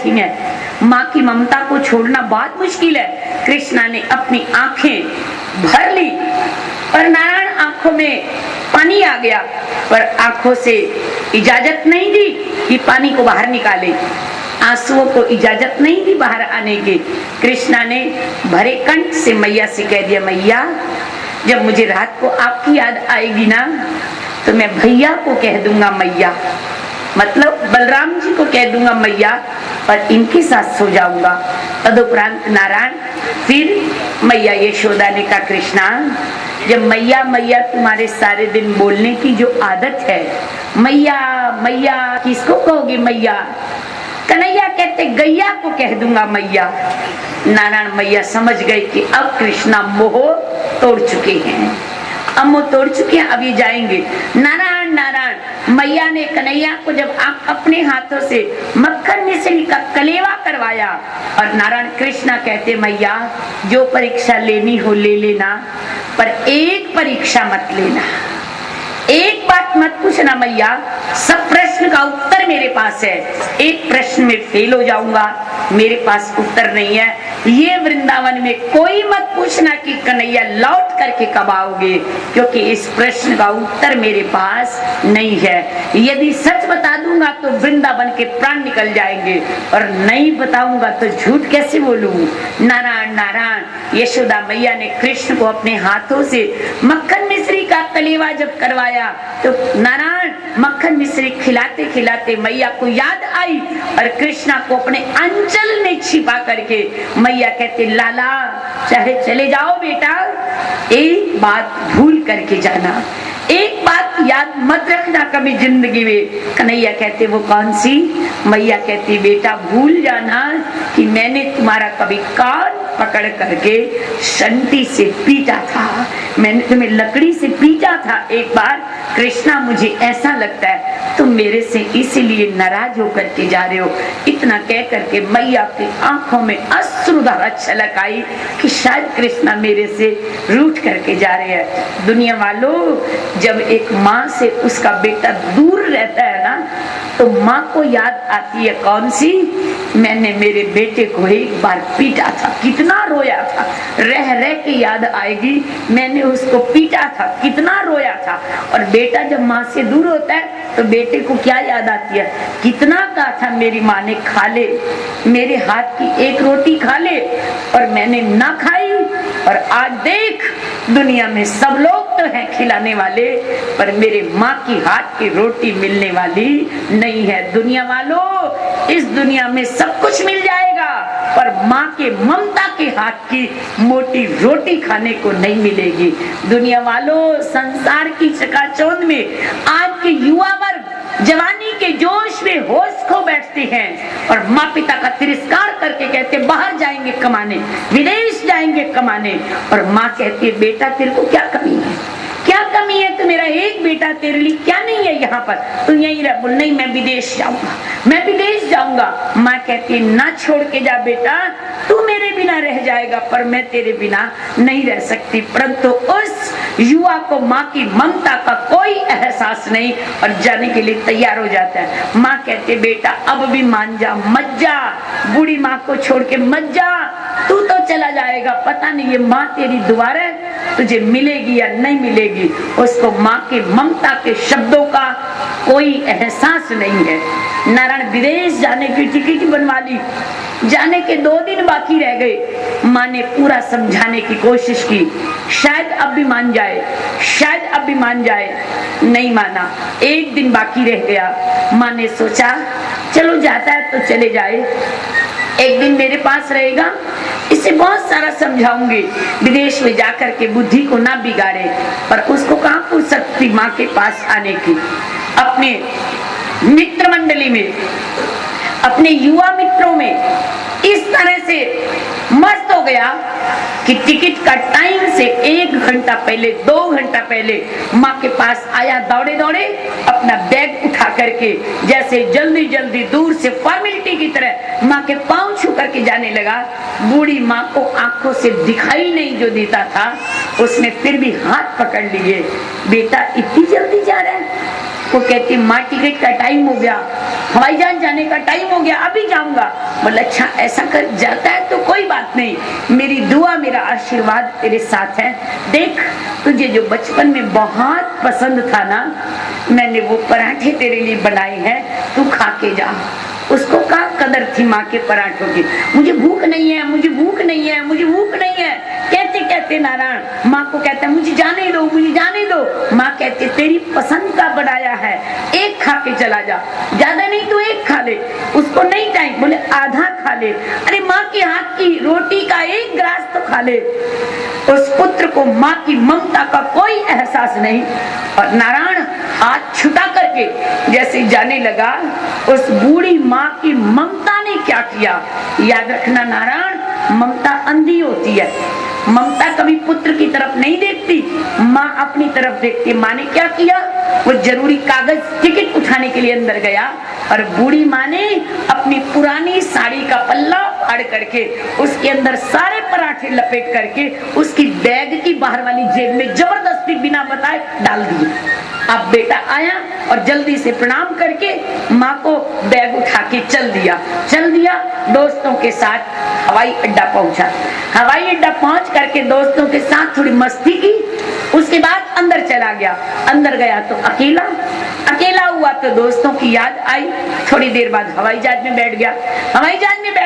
बैठी हैं। माँ की ममता को छोड़ना बहुत मुश्किल है। कृष्णा ने अपनी आंखें भर ली और नारायण आंखों में पानी आ गया, पर आंखों से इजाजत नहीं दी कि पानी को बाहर निकाले, आंसुओं को इजाजत नहीं दी बाहर आने की। कृष्णा ने भरे कंठ से मैया से कह दिया, मैया जब मुझे रात को आपकी याद आएगी ना तो मैं भैया को कह दूंगा मैया, मतलब बलराम जी को कह दूंगा मैया, और इनके साथ सो जाऊंगा। तदुपरांत नारायण फिर मैया यशोदा ने कहा, कृष्णा जब मैया मैया तुम्हारे सारे दिन बोलने की जो आदत है, मैया मैया किसको कहोगे मैया? कन्हैया कहते गैया को कह दूंगा मैया। नारायण मैया समझ गई कि अब कृष्णा मोह तोड़ चुके हैं, अब मोह तोड़ चुके हैं, अब ये जाएंगे। नारायण नारायण मैया ने कन्हैया को जब आप अपने हाथों से मक्खन मिश्री का कलेवा करवाया, और नारायण कृष्णा कहते मैया जो परीक्षा लेनी हो ले लेना, पर एक परीक्षा मत लेना, एक बात मत पूछना मैया, सब प्रश्न का उत्तर मेरे पास है, एक प्रश्न में फेल हो जाऊंगा, मेरे पास उत्तर नहीं है, ये वृंदावन में कोई मत पूछना कि कन्हैया लौट करके कब आओगे, क्योंकि इस प्रश्न का उत्तर मेरे पास नहीं है। यदि सच बता दूंगा तो वृंदावन के प्राण निकल जाएंगे, और नहीं बताऊंगा तो झूठ कैसे बोलूं। नारायण नारायण यशोदा मैया ने कृष्ण को अपने हाथों से मक्खन मिश्री का कलेवा जब करवाया तो नारायण मक्खन मिश्री खिलाते खिलाते मैया को याद आई, और कृष्णा को अपने अंचल में छिपा करके मैया कहते लाला चाहे चले जाओ बेटा, एक बात भूल करके जाना, एक बात याद मत रखना कभी जिंदगी में। कन्हैया कहते वो कौन सी? मैया कहती बेटा भूल जाना कि मैंने तुम्हारा कभी कान पकड़ करके शंटी से पीटा था, मैंने तुम्हें लकड़ी से पीटा था एक बार। कृष्णा मुझे ऐसा लगता है तुम मेरे से इसीलिए नाराज होकर के जा रहे हो। इतना कह करके मैया की आंखों में अश्रुधारा छलक आई कि शायद कृष्णा मेरे से रूठ करके जा रहे हैं। दुनिया वालों जब एक माँ से उसका बेटा दूर रहता है ना तो माँ को याद आती है कौन सी? मैंने मेरे बेटे को एक बार पीटा था, कितना रोया था, रह रह के याद आएगी मैंने उसको पीटा था, कितना रोया था। और बेटा जब माँ से दूर होता है तो बेटे को क्या याद आती है? कितना कहा था मेरी माँ ने खा ले, मेरे हाथ की एक रोटी खा ले, और मैंने ना खाई, और आज देख दुनिया में सब लोग तो हैं खिलाने वाले, पर मेरे माँ की हाथ की रोटी मिलने वाली नहीं है। दुनिया वालों इस दुनिया में सब कुछ मिल जाएगा, पर माँ के ममता के हाथ की मोटी रोटी खाने को नहीं मिलेगी। दुनिया वालों संसार की चकाचौंध में आज के युवा वर्ग जवानी के जोश में होश खो बैठते हैं, और माँ पिता का तिरस्कार करके कहते बाहर जाएंगे कमाने, विदेश जाएंगे कमाने, और माँ कहती है बेटा तेरे को क्या कमी है, क्या कमी है? तो मेरा एक बेटा तेरे लिए क्या नहीं है यहाँ पर, तू यहीं रह। बोल नहीं मैं विदेश जाऊंगा, मैं विदेश जाऊंगा। माँ कहती ना छोड़ के जा बेटा, तू मेरे बिना रह जाएगा पर मैं तेरे बिना नहीं रह सकती। परंतु उस युवा को माँ की ममता का कोई एहसास नहीं, और जाने के लिए तैयार हो जाता है। माँ कहते बेटा अब भी मान जा, मत जा, बूढ़ी माँ को छोड़ के मत जा, तू तो चला जाएगा, पता नहीं ये माँ तेरी दोबारा तुझे मिलेगी या नहीं मिलेगी। उसको माँ के ममता के शब्दों का कोई एहसास नहीं है। नारायण विदेश जाने की टिकट बनवा ली, जाने के 2 दिन बाकी रह गए। माँ ने पूरा समझाने की कोशिश की, शायद अब भी मान जाए, शायद अब भी मान जाए, नहीं माना। 1 दिन बाकी रह गया। माँ ने सोचा चलो जाता है तो चले जाए, 1 दिन मेरे पास रहेगा, इसे बहुत सारा समझाऊंगी, विदेश में जाकर के बुद्धि को ना बिगाड़े। पर उसको कहाँ फुर्सत थी माँ के पास आने की। अपने मित्र मंडली में, अपने युवा मित्रों में इस तरह से मस्त हो गया कि टिकट का टाइम से 1 घंटा पहले, 2 घंटा पहले माँ के पास आया, दौड़े दौड़े अपना बैग उठा करके, जैसे जल्दी जल्दी दूर से फॉर्मेलिटी की तरह माँ के पांव छू करके जाने लगा। बूढ़ी माँ को आंखों से दिखाई नहीं जो देता था, उसने फिर भी हाथ पकड़ लिए, बेटा इतनी जल्दी जा रहा है, वो कहती माँ टिकट का टाइम हो गया, हवाई जहाज जाने का टाइम हो गया, अभी जाऊंगा। बोला अच्छा ऐसा कर जाता है तो कोई बात नहीं, मेरी दुआ मेरा आशीर्वाद तेरे साथ है। देख तुझे जो बचपन में बहुत पसंद था ना, मैंने वो पराठे तेरे लिए बनाए हैं, तू खा के जा। उसको क्या कदर थी माँ के पराठों की, मुझे भूख नहीं है, मुझे भूख नहीं है, मुझे भूख नहीं है कहते कहते नारायण माँ को कहता है मुझे जाने दो, मुझे जाने दो। माँ कहती तेरी पसंद का बनाया है, एक खा के चला जा, ज्यादा नहीं तो एक खा ले। उसको नहीं टाइम, बोले आधा खा ले। अरे माँ के हाथ की रोटी का एक गिलास तो खा ले। उस पुत्र को माँ की ममता का कोई एहसास नहीं, और नारायण हाथ छुटा करके जैसे जाने लगा, उस बूढ़ी माँ की ममता ने क्या किया। याद रखना नारायण, ममता अंधी होती है, ममता कभी पुत्र की तरफ नहीं देखती, माँ अपनी तरफ देखती है। माँ ने क्या किया, वो जरूरी कागज टिकट उठाने के लिए अंदर गया, और बूढ़ी माँ ने अपनी पुरानी साड़ी का पल्ला फाड़ करके उसके अंदर सारे पराठे लपेट करके उसकी बैग की बाहर वाली जेब में जबरदस्ती बिना बताए डाल दिए। अब बेटा आया और जल्दी से प्रणाम करके माँ को बैग उठा के चल दिया दोस्तों के साथ हवाई अड्डा पहुंचा। हवाई अड्डा पहुंच करके दोस्तों के साथ थोड़ी मस्ती की, उसके बाद अंदर चला गया। अंदर गया तो अकेला हुआ तो दोस्तों की याद आई। थोड़ी देर बाद हवाई जहाज में बैठ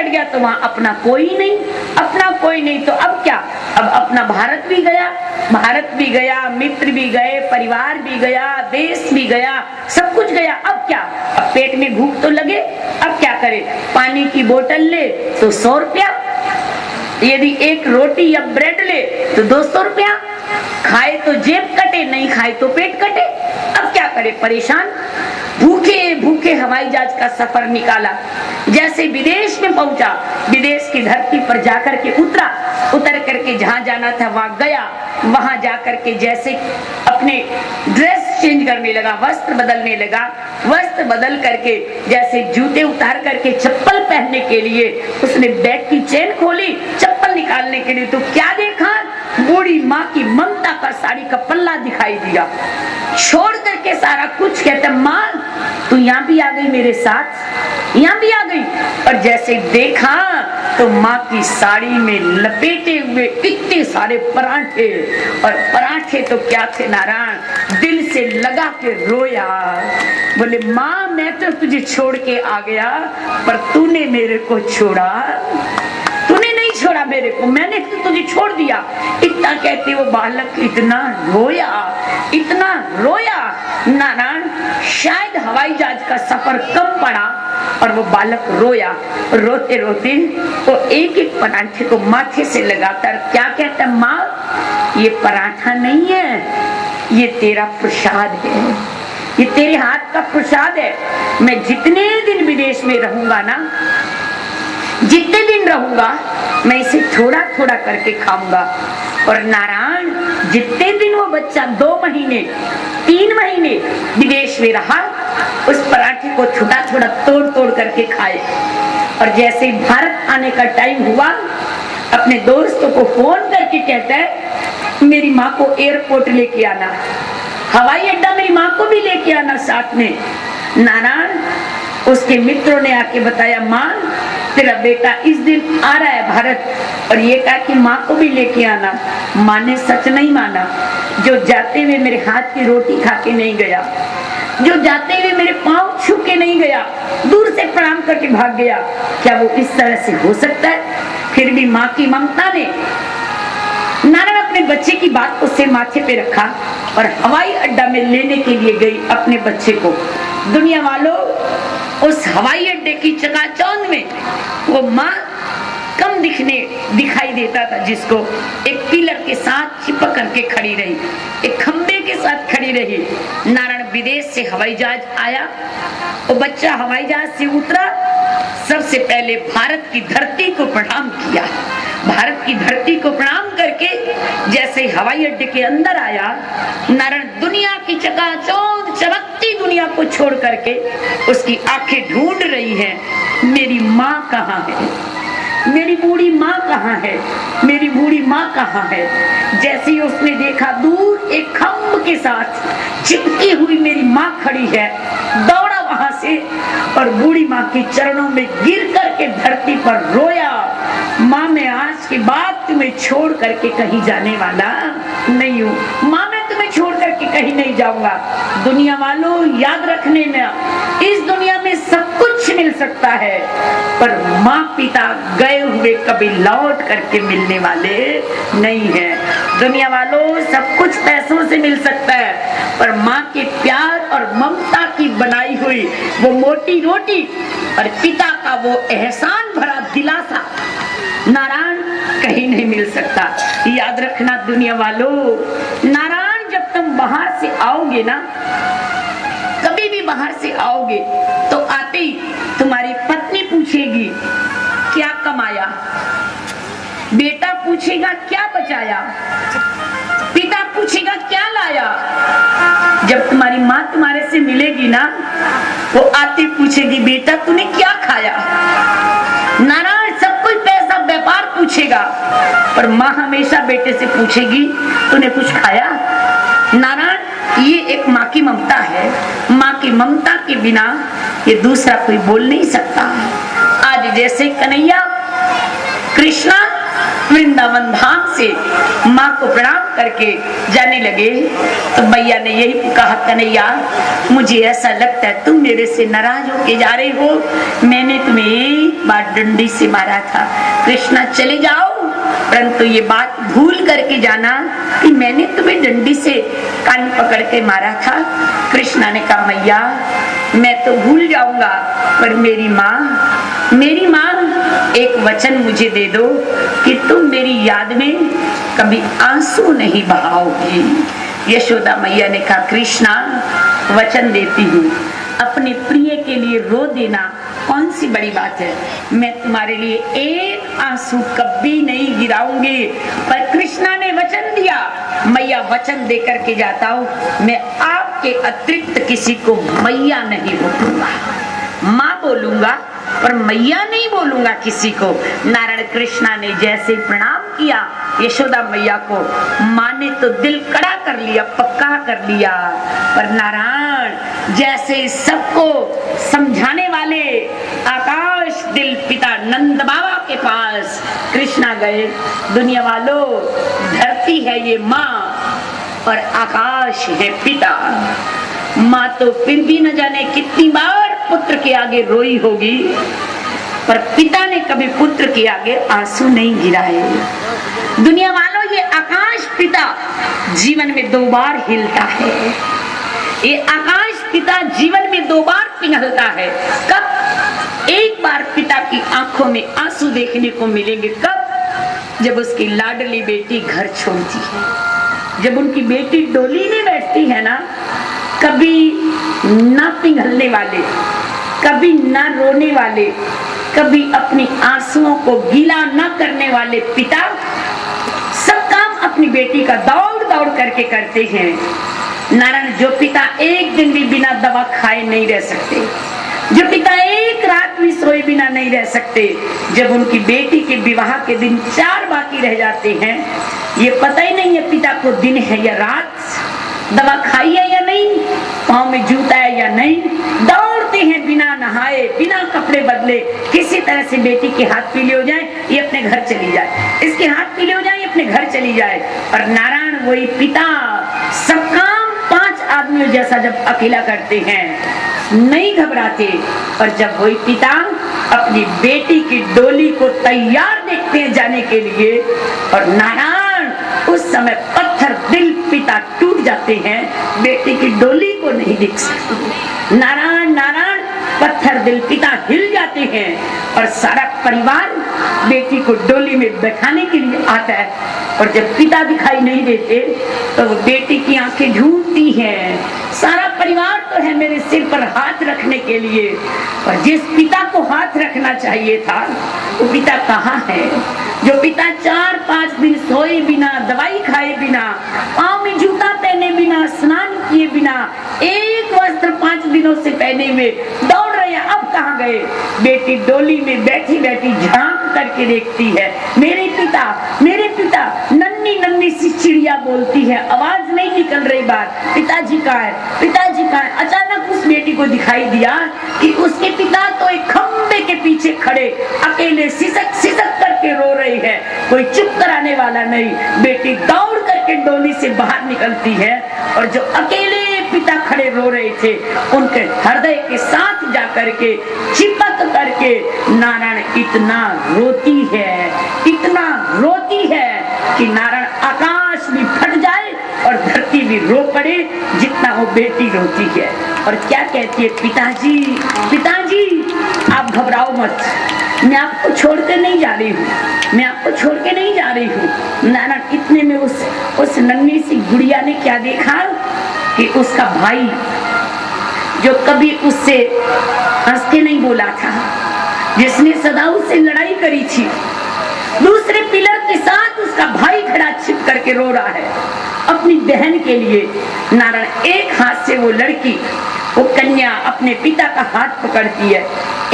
गया तो वहां अपना कोई नहीं तो अब क्या, अब अपना भारत भी गया, मित्र भी गए, परिवार भी गया, देश भी गया, सब कुछ गया। अब क्या, अब पेट में भूख तो लगे, अब क्या करे, पानी की बोतल ले तो 100 रुपया, यदि एक रोटी या ब्रेड ले तो 200 रुपया, खाए तो जेब कटे, नहीं खाए तो पेट कटे। अब क्या करे, परेशान, भूखे हवाई जहाज का सफर निकाला। जैसे विदेश में पहुंचा, विदेश की धरती पर जाकर के उतर करके जहां जाना था वहां गया। वहां जाकर के जैसे अपने ड्रेस चेंज करने लगा, वस्त्र बदलने लगा, वस्त्र बदल करके जैसे जूते उतार करके चप्पल पहनने के लिए उसने बैग की चेन खोली, चप्पल निकालने के लिए तो क्या देखा, बूढ़ी माँ की ममता का साड़ी का पल्ला दिखाई दिया। छोड़ करके सारा कुछ कहता, माँ तू यहाँ भी आ गई मेरे साथ, यहाँ भी आ गई। और जैसे देखा तो माँ की साड़ी में लपेटे हुए इतने सारे पराठे, और पराठे तो क्या थे नारायण, दिल से लगा के रोया। बोले माँ मैं तो तुझे छोड़ के आ गया, पर तूने मेरे को छोड़ा, तूने नहीं छोड़ा मेरे को, मैंने तो तुझे छोड़ दिया। इतना कहते वो बालक इतना रोया नारायण, शायद हवाई जहाज का सफर कम पड़ा और वो बालक रोया। रोते रोते वो एक एक पराठे को माथे से लगाकर क्या कहता, माँ ये पराठा नहीं है, ये तेरा प्रसाद है, ये तेरे हाथ का प्रसाद है। मैं जितने दिन विदेश में रहूंगा ना, जितने दिन रहूंगा मैं इसे थोड़ा थोड़ा करके खाऊंगा। और नारायण जितने दिन वो बच्चा 2 महीने 3 महीने विदेश में रहा, उस पराठे को थोड़ा थोड़ा तोड़ करके खाए। और जैसे भारत आने का टाइम हुआ, अपने दोस्तों को फोन करके कहता है मेरी माँ को एयरपोर्ट लेके आना, हवाई अड्डा मेरी माँ को भी लेके आना साथ में। नारायण उसके मित्रों ने आके बताया, माँ तेरा बेटा इस दिन आ रहा है भारत, और ये कहा कि माँ को भी लेके आना। माँ ने सच नहीं माना, जो जाते हुए मेरे हाथ की रोटी खा के नहीं गया, जो जाते हुए मेरे पाँव छू के नहीं गया, दूर से प्रणाम करके भाग गया, क्या वो इस तरह से हो सकता है? फिर भी माँ की ममता ने नारायण अपने बच्चे की बात उससे माथे पे रखा और हवाई अड्डा में लेने के लिए गई अपने बच्चे को। दुनिया वालों, उस हवाई अड्डे की चकाचौंध में वो माँ कम दिखाई देता था, जिसको एक पिलर के साथ चिपक करके खड़ी रही, एक खंबे के साथ खड़ी रही। नारायण विदेश से हवाई जहाज आया, वो बच्चा हवाई जहाज से उतरा, सबसे पहले भारत की धरती को प्रणाम किया। भारत की धरती को प्रणाम करके जैसे हवाई अड्डे के अंदर आया, नारायण दुनिया की चकाचौंध चमकती दुनिया को छोड़ करके उसकी आंखें ढूंढ रही है, मेरी माँ कहाँ है, मेरी बूढ़ी माँ कहाँ है, मेरी बूढ़ी माँ कहाँ है। जैसे ही उसने देखा दूर एक खम्भ के साथ चिपकी हुई मेरी माँ खड़ी है, दौड़ा वहां से और बूढ़ी माँ के चरणों में गिर करके धरती पर रोया, माँ मैं आज के बाद तुम्हें छोड़ करके कहीं जाने वाला नहीं हूँ। माँ मैं तुम्हें छोड़ करके कहीं नहीं जाऊंगा। दुनिया वालों याद रखने में, इस दुनिया में सब कुछ मिल सकता है, पर माँ पिता गए हुए कभी लौट करके मिलने वाले नहीं है। दुनिया वालों सब कुछ पैसों से मिल सकता है, पर माँ के प्यार और ममता की बनाई हुई वो मोटी रोटी और पिता का वो एहसान भरा दिलासा नारायण कहीं नहीं मिल सकता। याद रखना दुनिया वालों, नारायण जब तुम बाहर से आओगे ना, कभी भी बाहर से आओगे तो आते ही तुम्हारी पत्नी पूछेगी क्या कमाया, बेटा पूछेगा क्या बचाया, पिता पूछेगा क्या लाया। जब तुम्हारी माँ तुम्हारे से मिलेगी ना, वो आती पूछेगी बेटा तूने क्या खाया। नारायण सब कुछ पैसा व्यापार पूछेगा, पर माँ हमेशा बेटे से पूछेगी तूने कुछ खाया। नारायण ये एक माँ की ममता है, माँ की ममता के बिना ये दूसरा कोई बोल नहीं सकता। आज जैसे कन्हैया कृष्णा वृंदावन धाम से माँ को प्रणाम करके जाने लगे तो मैया ने यही कहा, कन्हैया मुझे ऐसा लगता है तुम मेरे से नाराज होके जा रहे हो, मैंने तुम्हें एक बार डंडी से मारा था। कृष्णा चले जाओ, परंतु ये बात भूल करके जाना कि मैंने तुम्हें डंडी से कान पकड़ के मारा था। कृष्णा ने कहा मैया मैं तो भूल जाऊंगा, पर मेरी माँ एक वचन मुझे दे दो कि तुम मेरी याद में कभी आंसू नहीं बहाओगी। यशोदा मैया ने कहा कृष्णा वचन देती हूँ, अपने प्रिय के लिए रो देना कौन सी बड़ी बात है, मैं तुम्हारे लिए एक आंसू कभी नहीं गिराऊंगी। पर कृष्णा ने वचन दिया, मैया वचन दे करके जाता हूँ, मैं आपके अतिरिक्त किसी को मैया नहीं बोलूंगा, माँ बोलूंगा पर मैया नहीं बोलूंगा किसी को। नारायण कृष्णा ने जैसे प्रणाम किया यशोदा मैया को, माँ ने तो दिल कड़ा कर लिया, पक्का कर लिया। पर नारायण जैसे सबको समझाने वाले आकाश दिल पिता नंद बाबा के पास कृष्णा गए। दुनिया वालों धरती है ये माँ और आकाश है पिता। माँ तो फिर भी न जाने कितनी बार पुत्र के आगे रोई होगी, पर पिता ने कभी पुत्र के आगे आंसू नहीं गिराए। दुनिया वालों ये आकाश पिता जीवन में 2 बार हिलता है, ये आकाश पिता जीवन में 2 बार पिघलता है। कब? एक बार पिता की आंखों में आंसू देखने को मिलेंगे, कब? जब उसकी लाडली बेटी घर छोड़ती है, जब उनकी बेटी डोली में बैठती है ना, कभी ना पिघलने वाले, कभी ना रोने वाले, कभी अपनी आंसुओं को गीला ना करने वाले पिता सब काम अपनी बेटी का दौड़ दौड़ करके करते हैं। नारायण जो पिता एक दिन भी बिना दवा खाए नहीं रह सकते, जो पिता एक रात भी सोए बिना नहीं रह सकते, जब उनकी बेटी के विवाह के दिन 4 बाकी रह जाते हैं, ये पता ही नहीं है पिता को दिन है या रात, दवा खाई है या नहीं, पाँव में जूता है या नहीं, दौड़ते हैं बिना नहाए बिना कपड़े बदले, किसी तरह से बेटी के हाथ पीले हो जाए ये अपने घर चली जाए, इसके हाथ पीले हो जाए ये अपने घर चली जाए। और नारायण वही पिता सब काम 5 आदमियों जैसा जब अकेला करते हैं नहीं घबराते, और जब वही पिता अपनी बेटी की डोली को तैयार देखते हैं जाने के लिए, और नारायण उस समय पत्थर दिल पिता टूट जाते हैं, बेटी की डोली को नहीं देख सकते। नारायण नारायण पत्थर दिल पिता हिल जाते हैं और सारा परिवार बेटी को डोली में बैठाने के लिए आता है, और जब पिता दिखाई नहीं देते तो वो बेटी की आंखें झूमती हैं, सारा परिवार तो है मेरे सिर पर हाथ रखने के लिए, और जिस पिता को हाथ रखना चाहिए था वो पिता कहाँ है? जो पिता 4-5 दिन सोए बिना, दवाई खाए बिना, पाँव में जूता पहने बिना, स्नान किए बिना, एक वस्त्र 5 दिनों से पहने हुए दौड़ रहे, अब कहाँ गए? बेटी डोली में बैठी बैठी झांक करके करके देखती है, मेरे पिता, मेरे पिता। नन्ही नन्ही सी चिड़िया बोलती है, आवाज नहीं निकल रही बात, पिताजी कहाँ है, पिताजी कहाँ है। अचानक उस बेटी को दिखाई दिया कि उसके पिता तो एक खंबे के पीछे खड़े अकेले सिसक सिसक करके रो रही है, कोई चुप कराने वाला नहीं। बेटी दौड़ करके डोली से बाहर निकलती है और जो अकेले पिता खड़े रो रहे थे उनके हृदय के साथ जाकर के चिपक करके नारायण इतना रोती है, इतना रोती है कि नारायण आकाश भी फट जाए और धरती भी रो पड़े जितना वो बेटी रोती है। और क्या कहती है, पिताजी, पिताजी आप घबराओ मत, मैं आपको छोड़कर नहीं जा रही हूँ, मैं आपको छोड़ के नहीं जा रही हूँ। नारायण इतने में उस नन्ही सी गुड़िया ने क्या देखा कि उसका भाई जो कभी उससे हंस के नहीं बोला था, जिसने सदा उससे लड़ाई करी थी, दूसरे पिलर के साथ उसका भाई खड़ा छिप करके रो रहा है अपनी बहन के लिए। नारायण एक हाथ से वो लड़की, वो कन्या अपने पिता का हाथ पकड़ती है,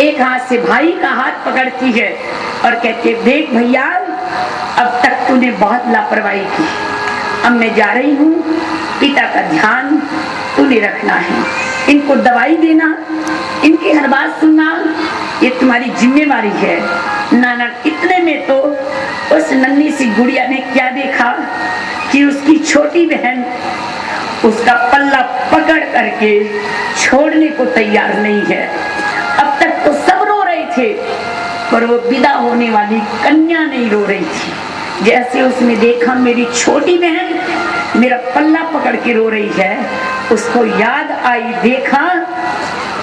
एक हाथ से भाई का हाथ पकड़ती है और कहती है, देख भैया, अब तक तूने बहुत लापरवाही की, अब मैं जा रही हूँ, पिता का ध्यान तूने रखना है, इनको दवाई देना, इनकी हर बात सुनना, ये तुम्हारी जिम्मेवारी है। नाना इतने में तो उस नन्ही सी गुड़िया ने क्या देखा कि उसकी छोटी बहन उसका पल्ला पकड़ करके छोड़ने को तैयार नहीं है। अब तक तो सब रो रहे थे पर वो विदा होने वाली कन्या नहीं रो रही थी। जैसे उसने देखा मेरी छोटी बहन मेरा पल्ला पकड़ के रो रही है, उसको याद आई, देखा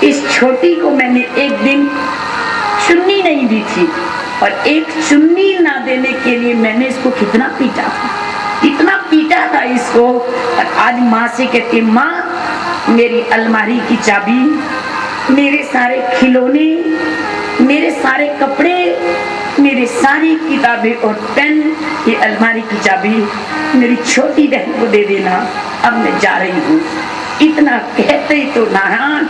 इस छोटी को मैंने एक दिन चुन्नी नहीं दी थी और एक चुन्नी ना देने के लिए मैंने इसको कितना पीटा था, कितना पीटा था इसको। और आज माँ से कहती, माँ मेरी अलमारी की चाबी, मेरे सारे खिलौने, मेरे सारे कपड़े, मेरी सारी किताबें और पेन, ये अलमारी की चाबी मेरी छोटी बहन को दे देना, अब मैं जा रही हूँ। इतना कहते ही तो नारायण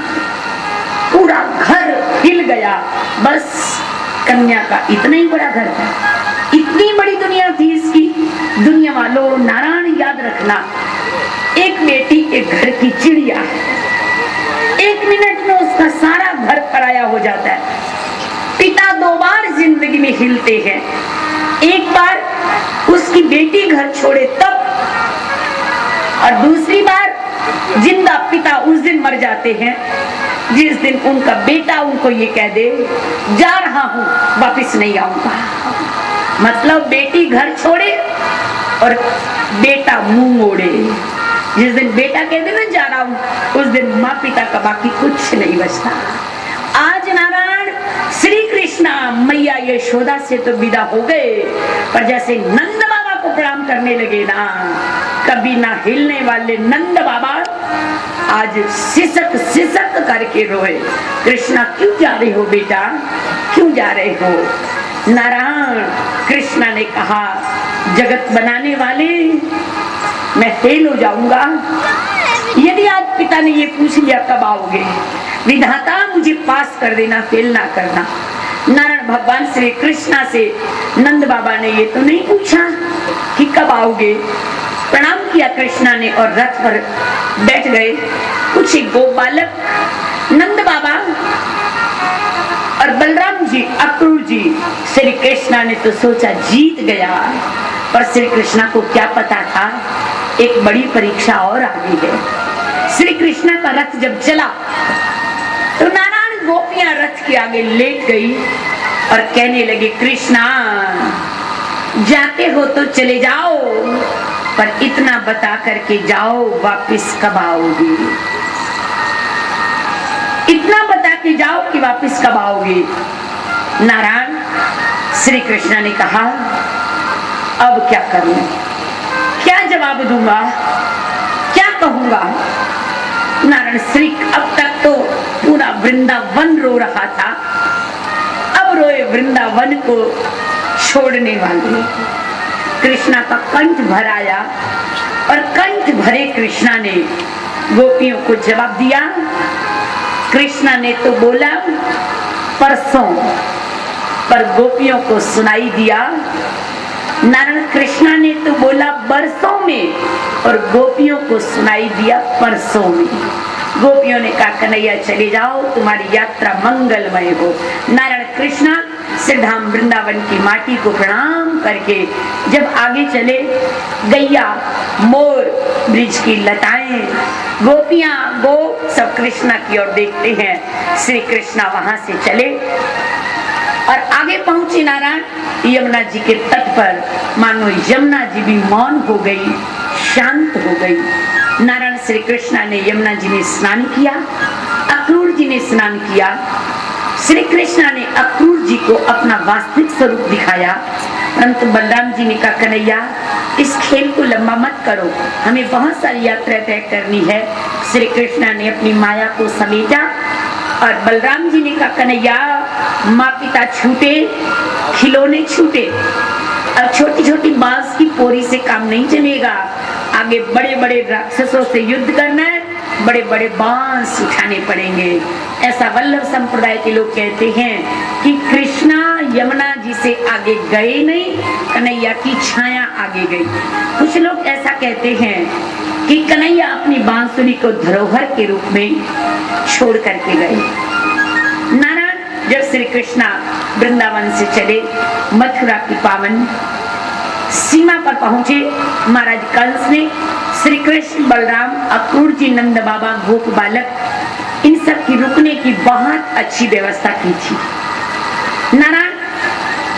पूरा घर हिल गया। बस कन्या का इतना ही बड़ा घर था, इतनी बड़ी दुनिया थी इसकी। दुनिया वालों, नारायण याद रखना, एक बेटी एक घर की चिड़िया है, एक मिनट में उसका सारा घर पराया हो जाता है। पिता दो बार जिंदगी में हिलते हैं, एक बार उसकी बेटी घर छोड़े तब, और दूसरी बार जिंदा पिता उस दिन मर जाते हैं जिस दिन उनका बेटा उनको ये कह दे, जा रहा हूं, वापस नहीं आऊंगा। मतलब बेटी घर छोड़े और बेटा मुंह मोड़े। जिस दिन बेटा कह दे ना जा रहा हूं, उस दिन माँ पिता का बाकी कुछ नहीं बचता। आज नारायण श्री कृष्णा मैया यशोदा से तो विदा हो गए, पर जैसे नंद बाबा को प्रणाम करने लगे ना, कभी ना हिलने वाले नंद बाबा आज सिसक सिसक करके रोए। कृष्णा क्यों जा रहे हो बेटा, क्यों जा रहे हो? नारायण कृष्णा ने कहा, जगत बनाने वाले, मैं फेल हो जाऊंगा यदि आज पिता ने ये पूछ लिया कब आओगे, विधाता मुझे पास कर देना, फेल ना करना। नारायण भगवान श्री कृष्णा से नंद बाबा ने ये तो नहीं पूछा कि कब आओगे। प्रणाम किया कृष्णा ने और रथ पर बैठ गए। कुछ ही गो बालक नंद बाबा और बलराम जी, अक्रूर जी, श्री कृष्णा ने तो सोचा जीत गया, पर श्री कृष्णा को क्या पता था एक बड़ी परीक्षा और आगे है। श्री कृष्णा का रथ जब चला तो नारायण गोपियां रथ के आगे लेट गई और कहने लगे, कृष्णा जाते हो तो चले जाओ, पर इतना बता करके जाओ वापस कब आओगे, इतना बता के जाओ कि वापस कब आओगे। नारायण श्री कृष्णा ने कहा, अब क्या करूं, क्या जवाब दूंगा, क्या कहूंगा। नारायण श्री अब तक तो पूरा वृंदावन रो रहा था, अब रोए वृंदावन को छोड़ने वाले। कृष्णा का कंठ भर आया और कंठ भरे कृष्णा ने गोपियों को जवाब दिया। कृष्णा ने तो बोला, परसों पर गोपियों को सुनाई दिया। नारायण कृष्णा ने तो बोला बरसों में और गोपियों को सुनाई दिया परसों में। गोपियों ने कहा कन्हैया चले जाओ, तुम्हारी यात्रा मंगलमय हो। नारायण कृष्णा श्रीधाम वृंदावन की माटी को प्रणाम करके जब आगे चले, गैया, मोर, ब्रिज की लताएं, गोपियां, गोप सब कृष्णा की ओर देखते हैं। श्री कृष्णा वहां से चले और आगे पहुंचे नारायण यमुना जी के तट पर। मानो यमुना जी भी मौन हो गई, शांत हो गई। नारायण श्री कृष्णा ने यमुना जी में स्नान किया, अक्रूर जी ने स्नान किया। श्री कृष्णा ने अक्रूर जी को अपना वास्तविक स्वरूप दिखाया, परंतु बलराम जी ने कहा कन्हैया इस खेल को लंबा मत करो, हमें बहुत सारी यात्रा तय करनी है। श्री कृष्णा ने अपनी माया को समेटा और बलराम जी ने कहा कन्हैया माँ पिता छूटे, खिलौने छूटे, अब छोटी छोटी बांस की पोरी से काम नहीं चलेगा। आगे बड़े बड़े राक्षसों से युद्ध करना है, बड़े बड़े बांस उठाने पड़ेंगे। ऐसा वल्लभ संप्रदाय के लोग कहते हैं कि कृष्णा यमुना जी से आगे गए नहीं, कन्हैया की छाया आगे गई। कुछ लोग ऐसा कहते हैं कि कन्हैया अपनी बांसुरी को धरोहर के रूप में छोड़ करके गए। नारायण जब श्री कृष्णा वृंदावन से चले, मथुरा की पावन सीमा पर पहुंचे, महाराज कंस ने श्री कृष्ण, बलराम, अक्रूर जी, नंद बाबा, गोप बालक इन सब की रुकने की बहुत अच्छी व्यवस्था की थी। नारायण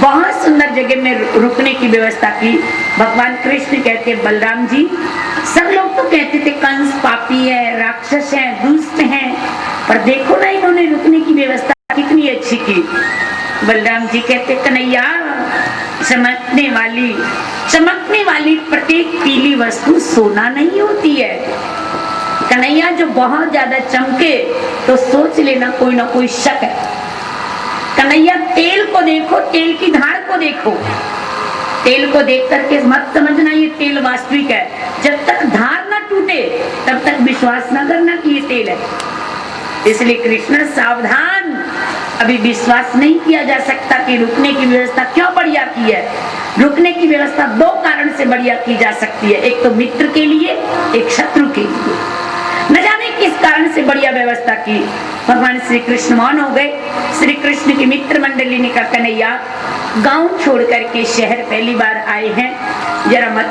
बहुत सुंदर जगह में रुकने की व्यवस्था की। भगवान कृष्ण कहते बलराम जी, सब लोग तो कहते थे कंस पापी है, राक्षस है, दुष्ट है, पर देखो ना इन्होंने रुकने की व्यवस्था कितनी अच्छी की। बलराम जी कहते कन्हैया चमकने वाली प्रत्येक पीली वस्तु सोना नहीं होती है। कन्हैया जो बहुत ज्यादा चमके तो सोच लेना कोई ना कोई शक है। कन्हैया तेल को देखो, तेल की धार को देखो, तेल को देख करके मत समझना ये तेल वास्तविक है। जब तक धार ना टूटे तब तक विश्वास ना करना कि ये तेल है। इसलिए कृष्ण सावधान, अभी विश्वास नहीं किया जा सकता कि रुकने की व्यवस्था क्यों बढ़िया की है। रुकने की व्यवस्था दो कारण से बढ़िया की जा सकती है, एक तो मित्र के लिए, एक शत्रु के लिए। न जाने किस कारण से बढ़िया व्यवस्था की। भगवान श्री कृष्ण मौन हो गए। श्री कृष्ण की मित्र मंडली ने कहा कन्हैया गांव छोड़ करके शहर पहली बार आए हैं, जरा मत